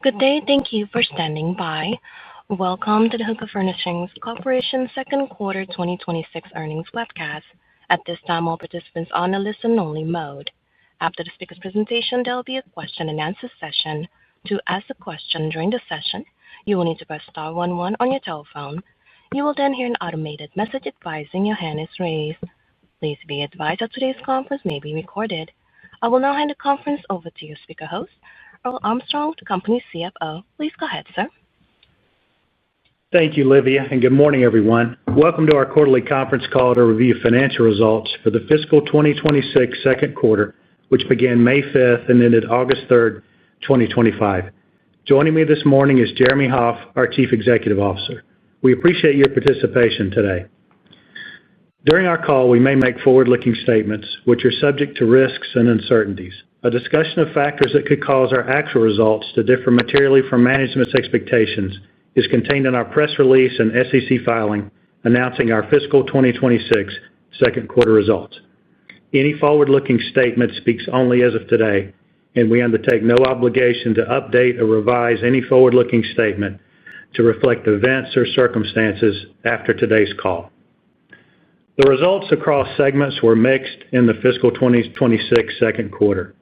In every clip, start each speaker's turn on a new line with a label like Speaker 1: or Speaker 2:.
Speaker 1: Good day. Thank you for standing by. Welcome to the Hooker Furnishings Corporation Second Quarter 2026 Earnings Webcast. At this time, all participants are on a listen-only mode. After the speaker's presentation, there will be a question-and-answer session. To ask a question during the session, you will need to press star 11 on your telephone. You will then hear an automated message advising your hand is raised. Please be advised that today's conference may be recorded. I will now hand the conference over to your speaker host, Earl Armstrong, the company's CFO. Please go ahead, sir.
Speaker 2: Thank you, Livia, and good morning, everyone. Welcome to our quarterly conference call to review financial results for the fiscal 2026 second quarter, which began May 5th and ended August 3rd, 2025. Joining me this morning is Jeremy Hoff, our Chief Executive Officer. We appreciate your participation today. During our call, we may make forward-looking statements, which are subject to risks and uncertainties. A discussion of factors that could cause our actual results to differ materially from management's expectations is contained in our press release and SEC filing announcing our fiscal 2026 second quarter results. Any forward-looking statement speaks only as of today, and we undertake no obligation to update or revise any forward-looking statement to reflect events or circumstances after today's call. The results across segments were mixed in the fiscal 2026 second quarter.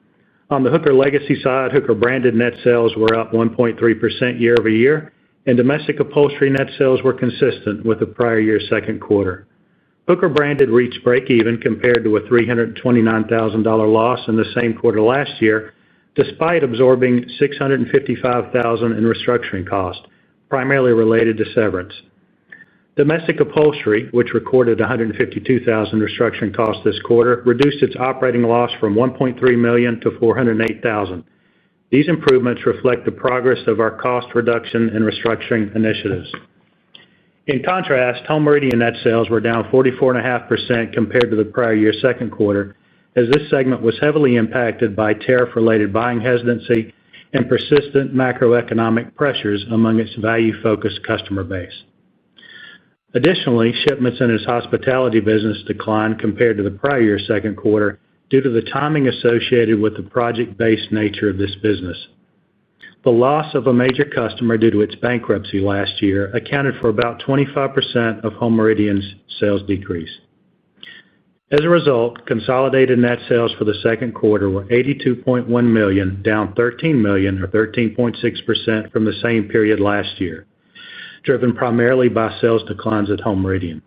Speaker 2: On the Hooker Legacy side, Hooker branded net sales were up 1.3% year-over-year, and domestic upholstery net sales were consistent with the prior year's second quarter. Hooker branded reached break-even compared to a $329,000 loss in the same quarter last year, despite absorbing $655,000 in restructuring costs, primarily related to severance. Domestic upholstery, which recorded $152,000 restructuring costs this quarter, reduced its operating loss from $1.3 million to $408,000. These improvements reflect the progress of our cost reduction and restructuring initiatives. In contrast, Home Meridian net sales were down 44.5% compared to the prior year's second quarter, as this segment was heavily impacted by tariff-related buying hesitancy and persistent macroeconomic pressures among its value-focused customer base. Additionally, shipments in its hospitality business declined compared to the prior year's second quarter due to the timing associated with the project-based nature of this business. The loss of a major customer due to its bankruptcy last year accounted for about 25% of Home Meridian's sales decrease. As a result, consolidated net sales for the second quarter were $82.1 million, down $13 million, or 13.6% from the same period last year, driven primarily by sales declines at Home Meridian.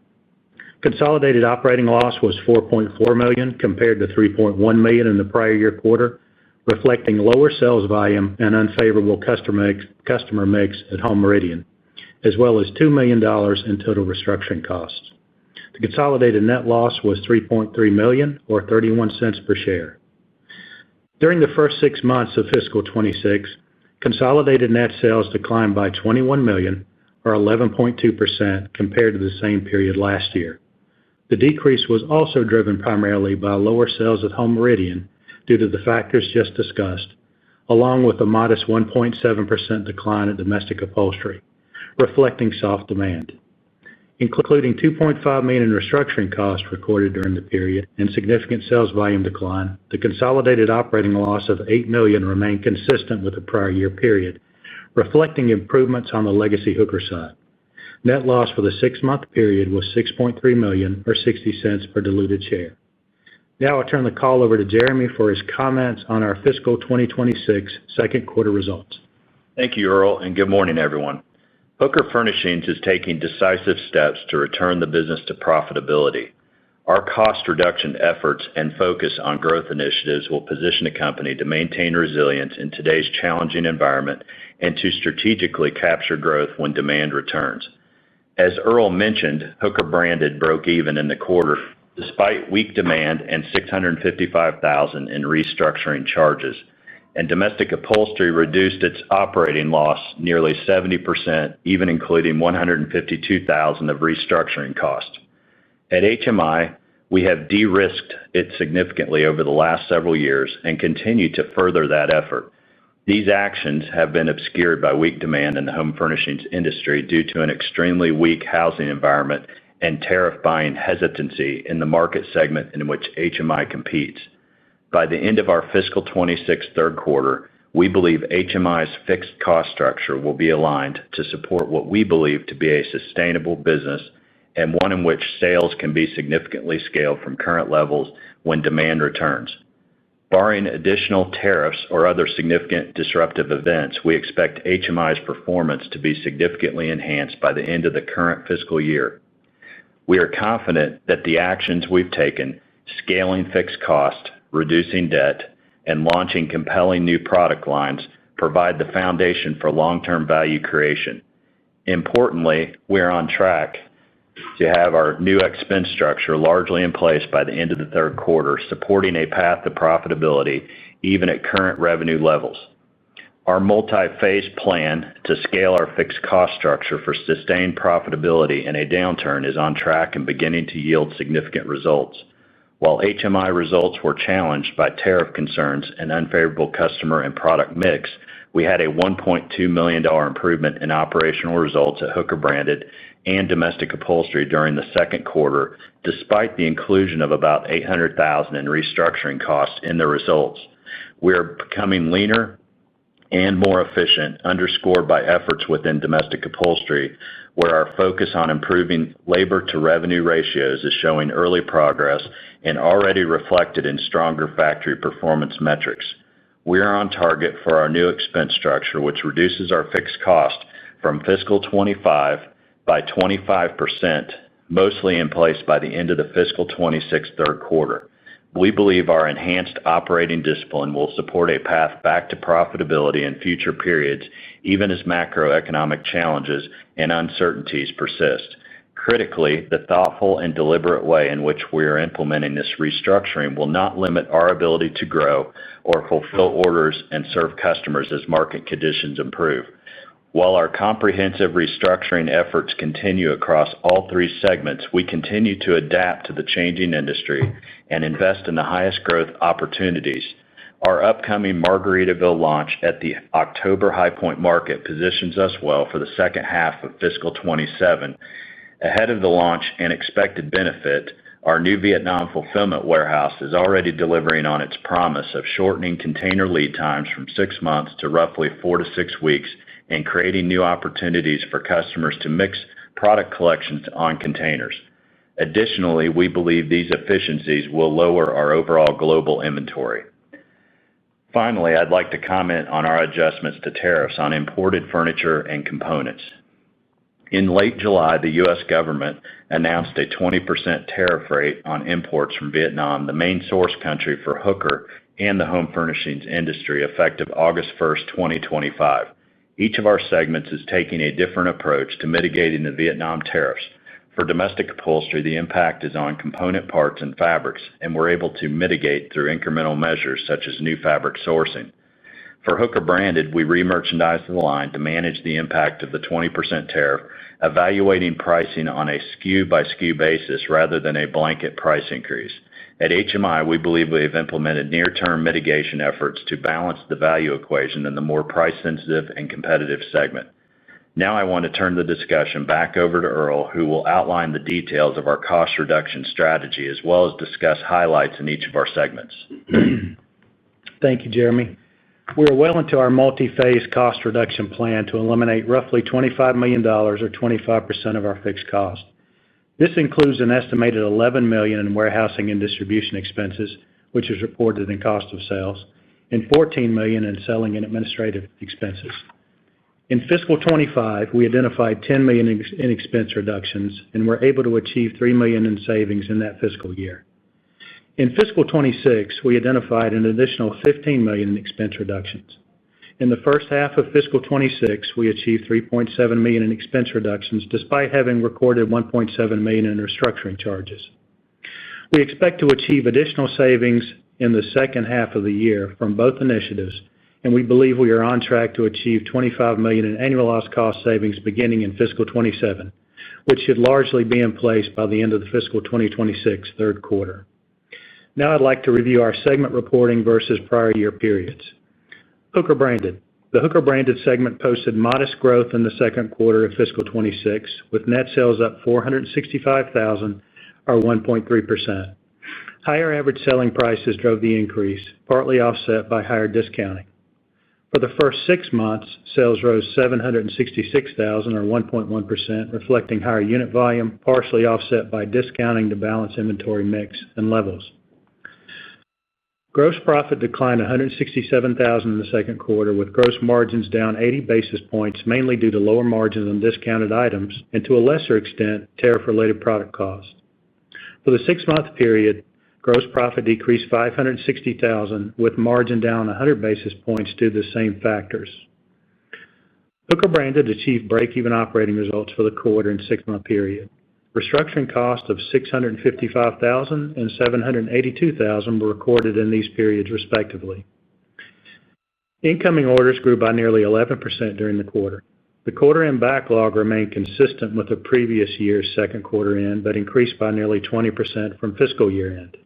Speaker 2: Consolidated operating loss was $4.4 million compared to $3.1 million in the prior year quarter, reflecting lower sales volume and unfavorable customer mix at Home Meridian, as well as $2 million in total restructuring costs. The consolidated net loss was $3.3 million, or 31 cents per share. During the first 6 months of fiscal 2026, consolidated net sales declined by $21 million, or 11.2% compared to the same period last year. The decrease was also driven primarily by lower sales at Home Meridian due to the factors just discussed, along with a modest 1.7% decline in domestic upholstery, reflecting soft demand. Including $2.5 million in restructuring costs recorded during the period and significant sales volume decline, the consolidated operating loss of $8 million remained consistent with the prior year period, reflecting improvements on the legacy Hooker side. Net loss for the 6-month period was $6.3 million, or 60 cents per diluted share. Now I'll turn the call over to Jeremy for his comments on our fiscal 2026 second quarter results.
Speaker 3: Thank you, Earl, and good morning, everyone. Hooker Furnishings is taking decisive steps to return the business to profitability. Our cost reduction efforts and focus on growth initiatives will position the company to maintain resilience in today's challenging environment and to strategically capture growth when demand returns. As Earl mentioned, Hooker branded broke even in the quarter despite weak demand and $655,000 in restructuring charges, and domestic upholstery reduced its operating loss nearly 70%, even including $152,000 of restructuring costs. At HMI, we have de-risked it significantly over the last several years and continue to further that effort. These actions have been obscured by weak demand in the home furnishings industry due to an extremely weak housing environment and tariff buying hesitancy in the market segment in which HMI competes. By the end of our fiscal 26 third quarter, We believe HMI's fixed cost structure will be aligned to support what we believe to be a sustainable business and one in which sales can be significantly scaled from current levels when demand returns. Barring additional tariffs or other significant disruptive events, we expect HMI's performance to be significantly enhanced by the end of the current fiscal year. We are confident that the actions we've taken, scaling fixed cost, reducing debt, and launching compelling new product lines, provide the foundation for long-term value creation. Importantly, we are on track to have our new expense structure largely in place by the end of the third quarter, supporting a path to profitability even at current revenue levels. Our multi-phase plan to scale our fixed cost structure for sustained profitability in a downturn is on track and beginning to yield significant results. While HMI results were challenged by tariff concerns and unfavorable customer and product mix, we had a $1.2 million improvement in operational results at Hooker Branded and Domestic Upholstery during the second quarter, despite the inclusion of about $800,000 in restructuring costs in the results. We are becoming leaner and more efficient, underscored by efforts within Domestic Upholstery, where our focus on improving labor-to-revenue ratios is showing early progress and already reflected in stronger factory performance metrics. We are on target for our new expense structure, which reduces our fixed cost from fiscal 25 by 25%, mostly in place by the end of the fiscal 26 third quarter. We believe our enhanced operating discipline will support a path back to profitability in future periods, even as macroeconomic challenges and uncertainties persist. Critically, the thoughtful and deliberate way in which we are implementing this restructuring will not limit our ability to grow or fulfill orders and serve customers as market conditions improve. While our comprehensive restructuring efforts continue across all three segments, we continue to adapt to the changing industry and invest in the highest growth opportunities. Our upcoming Margaritaville launch at the October High Point Market positions us well for the second half of fiscal 27. Ahead of the launch and expected benefit, our new Vietnam fulfillment warehouse is already delivering on its promise of shortening container lead times from 6 months to roughly 4 to 6 weeks and creating new opportunities for customers to mix product collections on containers. Additionally, we believe these efficiencies will lower our overall global inventory. Finally, I'd like to comment on our adjustments to tariffs on imported furniture and components. In late July, the U.S. government announced a 20% tariff rate on imports from Vietnam, the main source country for Hooker and the home furnishings industry, effective August 1, 2025. Each of our segments is taking a different approach to mitigating the Vietnam tariffs. For Domestic Upholstery, the impact is on component parts and fabrics, and we're able to mitigate through incremental measures such as new fabric sourcing. For Hooker Branded, we re-merchandise the line to manage the impact of the 20% tariff, evaluating pricing on a SKU-by-SKU basis rather than a blanket price increase. At HMI, we believe we have implemented near-term mitigation efforts to balance the value equation in the more price-sensitive and competitive segment. Now I want to turn the discussion back over to Earl, who will outline the details of our cost reduction strategy as well as discuss highlights in each of our segments.
Speaker 2: Thank you, Jeremy. We are well into our multi-phase cost reduction plan to eliminate roughly $25 million or 25% of our fixed cost. This includes an estimated $11 million in warehousing and distribution expenses, which is reported in cost of sales, and $14 million in selling and administrative expenses. In fiscal 25, we identified $10 million in expense reductions and were able to achieve $3 million in savings in that fiscal year. In fiscal 26, we identified an additional $15 million in expense reductions. In the first half of fiscal 26, we achieved $3.7 million in expense reductions despite having recorded $1.7 million in restructuring charges. We expect to achieve additional savings in the second half of the year from both initiatives, and we believe we are on track to achieve $25 million in annualized cost savings beginning in fiscal 27, which should largely be in place by the end of the fiscal 2026 third quarter. Now I'd like to review our segment reporting versus prior year periods. Hooker Branded. The Hooker Branded segment posted modest growth in the second quarter of fiscal 26, with net sales up $465,000 or 1.3%. Higher average selling prices drove the increase, partly offset by higher discounting. For the first 6 months, sales rose $766,000 or 1.1%, reflecting higher unit volume, partially offset by discounting to balance inventory mix and levels. Gross profit declined $167,000 in the second quarter, with gross margins down 80 basis points, mainly due to lower margins on discounted items and, to a lesser extent, tariff-related product costs. For the 6-month period, gross profit decreased $560,000, with margin down 100 basis points due to the same factors. Hooker Branded achieved break-even operating results for the quarter and 6-month period. Restructuring costs of $655,000 and $782,000 were recorded in these periods, respectively. Incoming orders grew by nearly 11% during the quarter. The quarter-end backlog remained consistent with the previous year's second quarter end, but increased by nearly 20% from fiscal year end.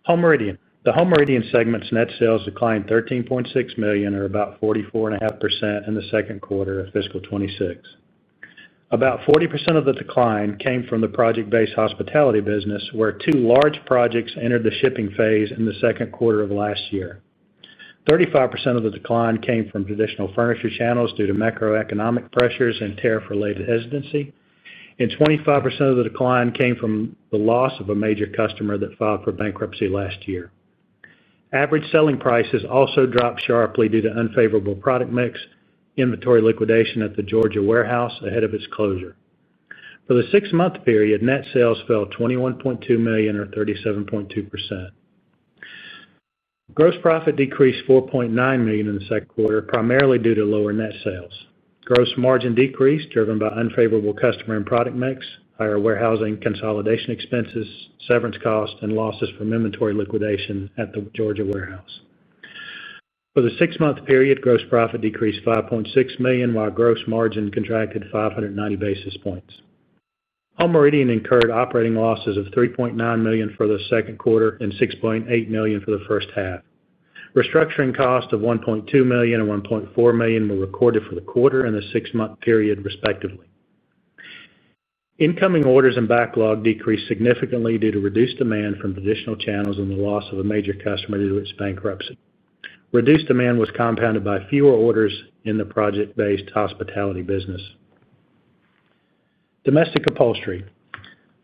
Speaker 2: Home Meridian. The Home Meridian segment's net sales declined $13.6 million, or about 44.5% in the second quarter of fiscal 26. About 40% of the decline came from the project-based hospitality business, where 2 large projects entered the shipping phase in the second quarter of last year. 35% of the decline came from traditional furniture channels due to macroeconomic pressures and tariff-related hesitancy, and 25% of the decline came from the loss of a major customer that filed for bankruptcy last year. Average selling prices also dropped sharply due to unfavorable product mix, inventory liquidation at the Georgia warehouse ahead of its closure. For the 6-month period, net sales fell $21.2 million, or 37.2%. Gross profit decreased $4.9 million in the second quarter, primarily due to lower net sales. Gross margin decreased, driven by unfavorable customer and product mix, higher warehousing consolidation expenses, severance costs, and losses from inventory liquidation at the Georgia warehouse. For the 6-month period, gross profit decreased $5.6 million, while gross margin contracted 590 basis points. Home Meridian incurred operating losses of $3.9 million for the second quarter and $6.8 million for the first half. Restructuring costs of $1.2 million and $1.4 million were recorded for the quarter and the 6-month period, respectively. Incoming orders and backlog decreased significantly due to reduced demand from traditional channels and the loss of a major customer due to its bankruptcy. Reduced demand was compounded by fewer orders in the project-based hospitality business. Domestic Upholstery.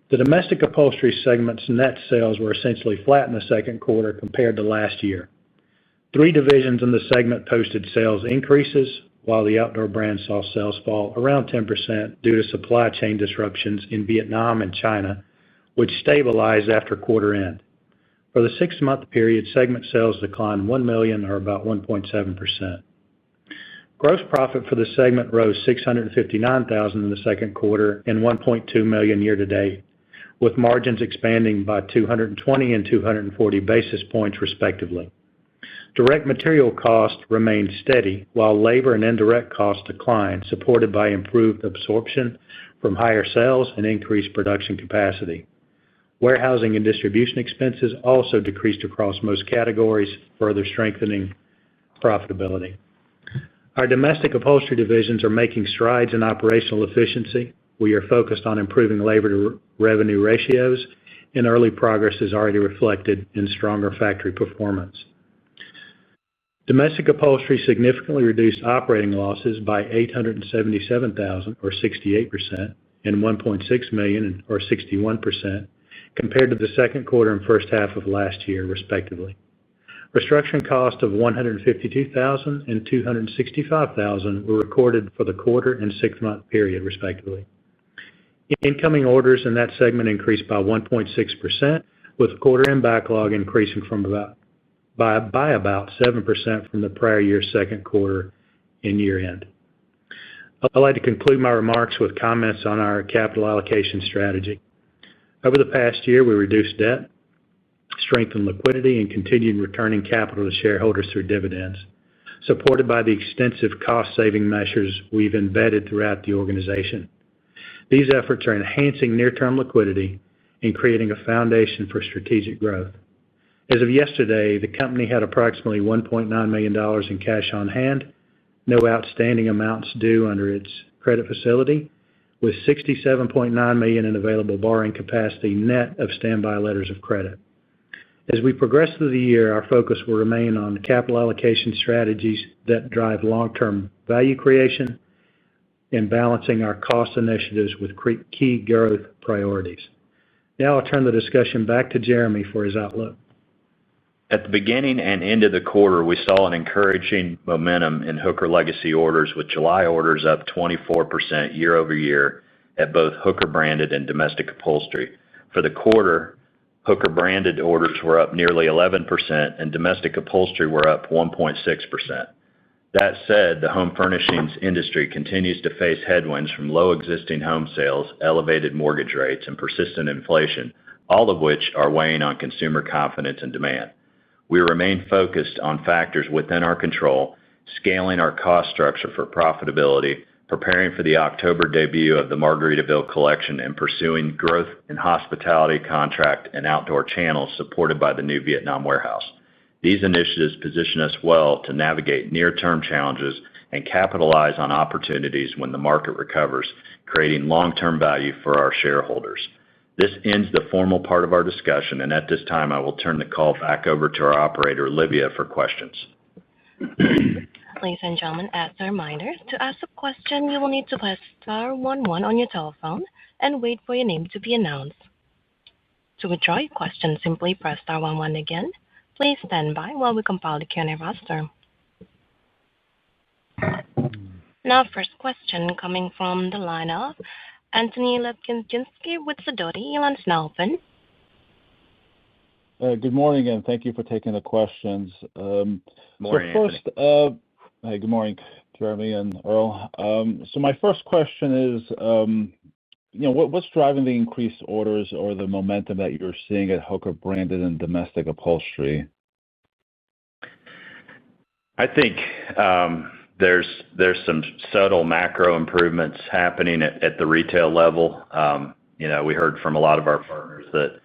Speaker 2: The Domestic Upholstery segment's net sales were essentially flat in the second quarter compared to last year. 3 divisions in the segment posted sales increases, while the Outdoor brand saw sales fall around 10% due to supply chain disruptions in Vietnam and China, which stabilized after quarter end. For the 6-month period, segment sales declined $1 million, or about 1.7%. Gross profit for the segment rose $659,000 in the second quarter and $1.2 million year-to-date, with margins expanding by 220 and 240 basis points, respectively. Direct material costs remained steady, while labor and indirect costs declined, supported by improved absorption from higher sales and increased production capacity. Warehousing and distribution expenses also decreased across most categories, further strengthening profitability. Our Domestic Upholstery divisions are making strides in operational efficiency. We are focused on improving labor-to-revenue ratios, and early progress is already reflected in stronger factory performance. Domestic Upholstery significantly reduced operating losses by $877,000, or 68%, and $1.6 million, or 61%, compared to the second quarter and first half of last year, respectively. Restructuring costs of $152,000 and $265,000 were recorded for the quarter and 6-month period, respectively. Incoming orders in that segment increased by 1.6%, with quarter-end backlog increasing by about 7% from the prior year's second quarter and year-end. I'd like to conclude my remarks with comments on our capital allocation strategy. Over the past year, we reduced debt, strengthened liquidity, and continued returning capital to shareholders through dividends, supported by the extensive cost-saving measures we've embedded throughout the organization. These efforts are enhancing near-term liquidity and creating a foundation for strategic growth. As of yesterday, the company had approximately $1.9 million in cash on hand, no outstanding amounts due under its credit facility, with $67.9 million in available borrowing capacity net of standby letters of credit. As we progress through the year, our focus will remain on capital allocation strategies that drive long-term value creation and balancing our cost initiatives with key growth priorities. Now I'll turn the discussion back to Jeremy for his outlook.
Speaker 3: At the beginning and end of the quarter, we saw an encouraging momentum in Hooker Legacy orders, with July orders up 24% year over year at both Hooker branded and domestic upholstery. For the quarter, Hooker branded orders were up nearly 11% and domestic upholstery were up 1.6%. That said, the home furnishings industry continues to face headwinds from low existing home sales, elevated mortgage rates, and persistent inflation, all of which are weighing on consumer confidence and demand. We remain focused on factors within our control, scaling our cost structure for profitability, preparing for the October debut of the Margaritaville collection, and pursuing growth in hospitality, contract, and outdoor channels supported by the new Vietnam warehouse. These initiatives position us well to navigate near-term challenges and capitalize on opportunities when the market recovers, creating long-term value for our shareholders. This ends the formal part of our discussion, and at this time, I will turn the call back over to our operator, Olivia, for questions.
Speaker 1: Ladies and gentlemen, as a reminder, to ask a question, you will need to press star 11 on your telephone and wait for your name to be announced. To withdraw your question, simply press star 11 again. Please stand by while we compile the Q&A roster. Now, first question coming from the line of Anthony Lebiedzinski with Sidoti. Your line is now open.
Speaker 4: Good morning, and thank you for taking the questions.
Speaker 3: Morning,
Speaker 4: Anthony. Hey, good morning, Jeremy and Earl. So my first question is, what's driving the increased orders or the momentum that you're seeing at Hooker branded and domestic upholstery?
Speaker 3: I think there's some subtle macro improvements happening at the retail level. We heard from a lot of our partners that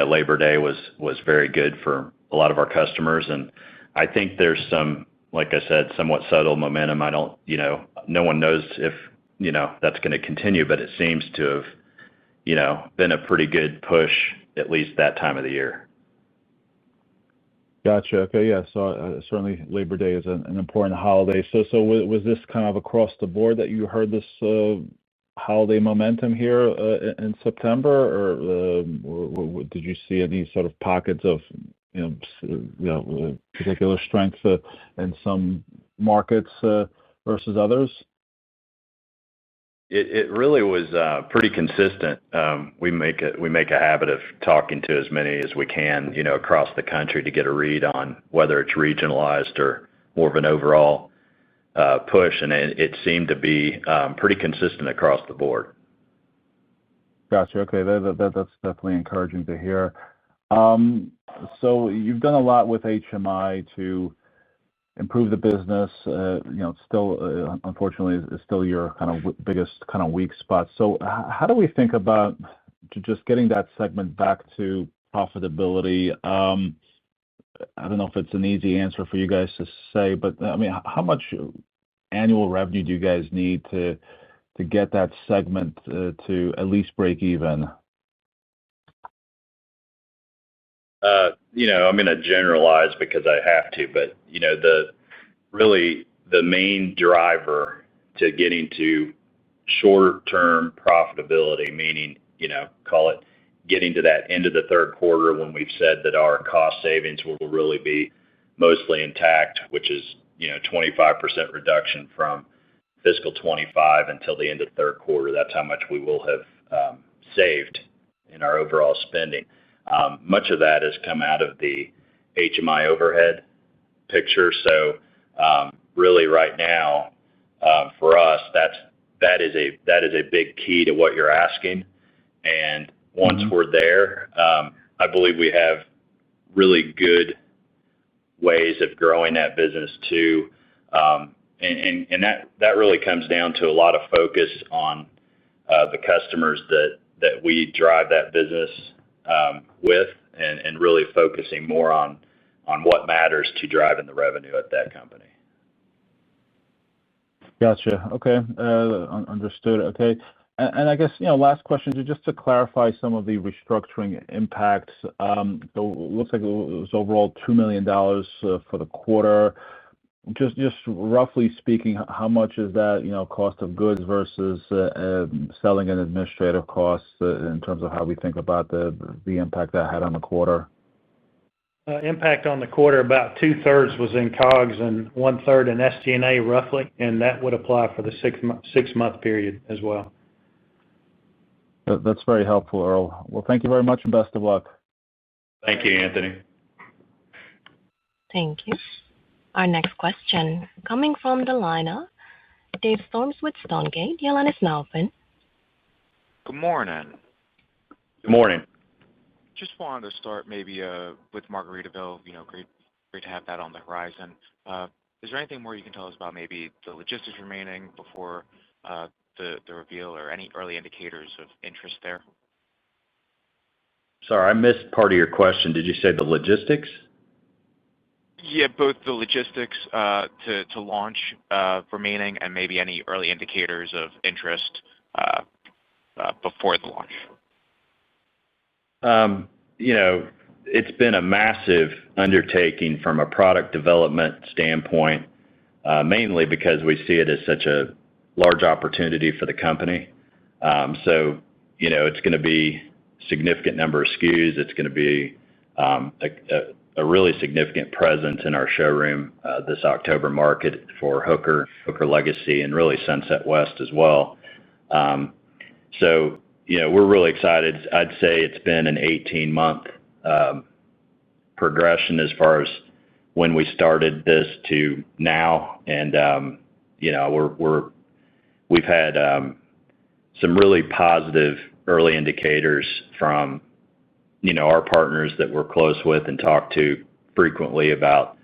Speaker 3: Labor Day was very good for a lot of our customers, and I think there's some, like I said, somewhat subtle momentum. No one knows if that's going to continue, but it seems to have been a pretty good push, at least that time of the year.
Speaker 4: Gotcha. Okay, yeah. So certainly Labor Day is an important holiday. So was this kind of across the board that you heard this holiday momentum here in September, or did you see any sort of pockets of particular strength in some markets versus others?
Speaker 3: It really was pretty consistent. We make a habit of talking to as many as we can, across the country to get a read on whether it's regionalized or more of an overall push, and it seemed to be pretty consistent across the board.
Speaker 4: Gotcha. Okay, that's definitely encouraging to hear. So you've done a lot with HMI to improve the business. Still, unfortunately, is still your kind of biggest kind of weak spot. So how do we think about just getting that segment back to profitability? I don't know if it's an easy answer for you guys to say, but I mean, how much annual revenue do you guys need to get that segment to at least break even?
Speaker 3: I'm going to generalize because I have to, but the main driver to getting to short-term profitability, meaning call it getting to that end of the third quarter when we've said that our cost savings will really be mostly intact, which is 25% reduction from fiscal 25 until the end of the third quarter. That's how much we will have saved in our overall spending. Much of that has come out of the HMI overhead picture. So really right now, for us, that is a big key to what you're asking. And once we're there, I believe we have really good ways of growing that business too. And that really comes down to a lot of focus on the customers that we drive that business with, and really focusing more on what matters to driving the revenue at that company.
Speaker 4: Gotcha. Okay. Understood. Okay. And I guess, last question, just to clarify some of the restructuring impacts. So it looks like it was overall $2 million for the quarter. Just roughly speaking, how much is that, cost of goods versus selling and administrative costs in terms of how we think about the impact that had on the quarter?
Speaker 2: Impact on the quarter, about 2/3 was in COGS and 1/3 in SG&A roughly, and that would apply for the six-month period as well.
Speaker 4: That's very helpful, Earl. Well, thank you very much and best of luck.
Speaker 3: Thank you, Anthony.
Speaker 1: Thank you. Our next question coming from the line of Dave Storms with Stonegate. Your line is now open.
Speaker 5: Good morning.
Speaker 3: Good morning.
Speaker 5: Just wanted to start maybe with Margaritaville. Great to have that on the horizon. Is there anything more you can tell us about maybe the logistics remaining before the reveal or any early indicators of interest there?
Speaker 3: Sorry, I missed part of your question. Did you say the logistics?
Speaker 5: Yeah, both the logistics to launch remaining and maybe any early indicators of interest before the launch.
Speaker 3: It's been a massive undertaking from a product development standpoint, mainly because we see it as such a large opportunity for the company. So, it's going to be a significant number of SKUs. It's going to be a really significant presence in our showroom this October market for Hooker Legacy, and really Sunset West as well. So, we're really excited. I'd say it's been an 18-month progression as far as when we started this to now, and we've had some really positive early indicators from our partners that we're close with and talk to frequently about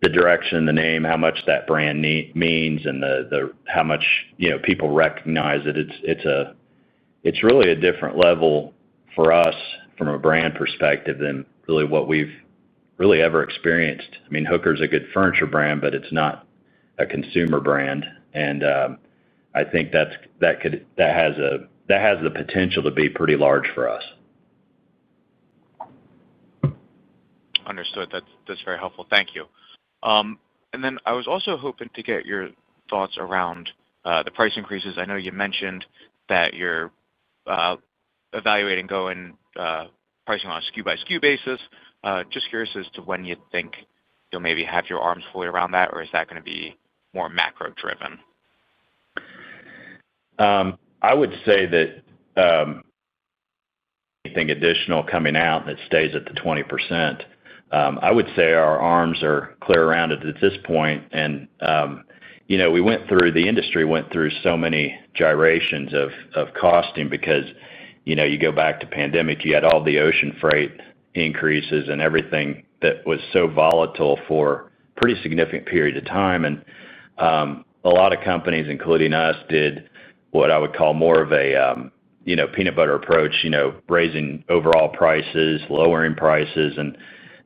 Speaker 3: the direction, the name, how much that brand means, and the how much people recognize it. It's really a different level for us from a brand perspective than really what we've really ever experienced. I mean, Hooker's a good furniture brand, but it's not a consumer brand, and I think that has the potential to be pretty large for us.
Speaker 5: Understood. That's very helpful. Thank you. And then I was also hoping to get your thoughts around the price increases. I know you mentioned that you're evaluating going pricing on a SKU by SKU basis. Just curious as to when you think you'll maybe have your arms fully around that, or is that going to be more macro driven?
Speaker 3: I would say that anything additional coming out that stays at the 20%, I would say our arms are clear around it at this point. And the industry went through so many gyrations of costing because you go back to pandemic, you had all the ocean freight increases and everything that was so volatile for a pretty significant period of time. And a lot of companies, including us, did what I would call more of a peanut butter approach, raising overall prices, lowering prices. And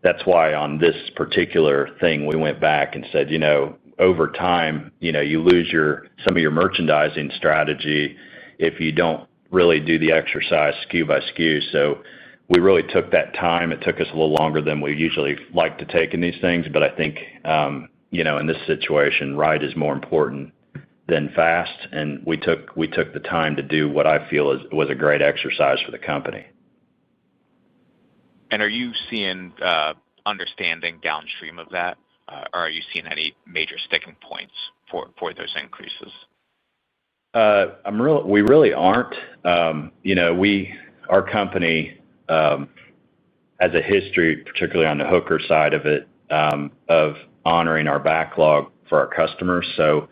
Speaker 3: that's why on this particular thing, we went back and said, over time, you lose some of your merchandising strategy if you don't really do the exercise SKU by SKU. So we really took that time. It took us a little longer than we usually like to take in these things. But I think, in this situation, right is more important than fast. And we took the time to do what I feel was a great exercise for the company.
Speaker 5: And are you seeing understanding downstream of that? Or are you seeing any major sticking points for those increases?
Speaker 3: We really aren't. Our company has a history, particularly on the Hooker side of it, of honoring our backlog for our customers. So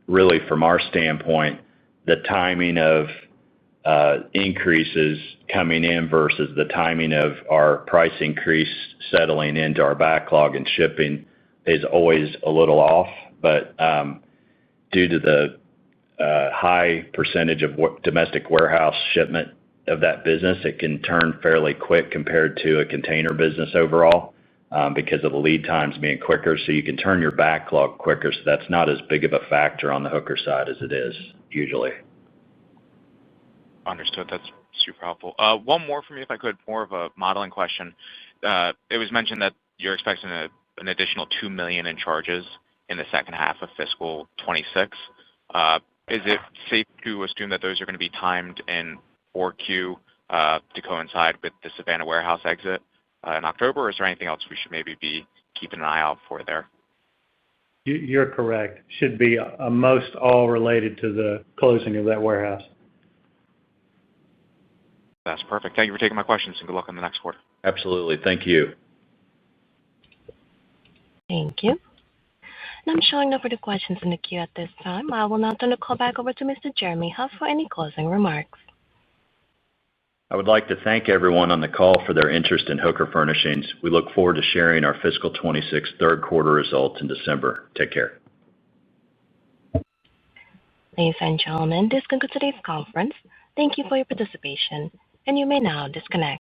Speaker 3: really, from our standpoint, the timing of increases coming in versus the timing of our price increase settling into our backlog and shipping is always a little off. But due to the high percentage of domestic warehouse shipment of that business, it can turn fairly quick compared to a container business overall because of the lead times being quicker. So you can turn your backlog quicker. So that's not as big of a factor on the Hooker side as it is usually.
Speaker 5: Understood. That's super helpful. One more for me, if I could, more of a modeling question. It was mentioned that you're expecting an additional $2 million in charges in the second half of fiscal 26. Is it safe to assume that those are going to be timed in 4Q to coincide with the Savannah warehouse exit in October, or is there anything else we should maybe be keeping an eye out for there?
Speaker 2: You're correct. Should be most all related to the closing of that warehouse.
Speaker 5: That's perfect. Thank you for taking my questions, and good luck in the next quarter.
Speaker 3: Absolutely. Thank you.
Speaker 1: Thank you. And I'm showing no further questions in the queue at this time. I will now turn the call back over to Mr. Jeremy Hoff for any closing remarks.
Speaker 3: I would like to thank everyone on the call for their interest in Hooker Furnishings. We look forward to sharing our fiscal 26 third quarter results in December. Take care.
Speaker 1: Ladies and gentlemen, this concludes today's conference. Thank you for your participation, and you may now disconnect.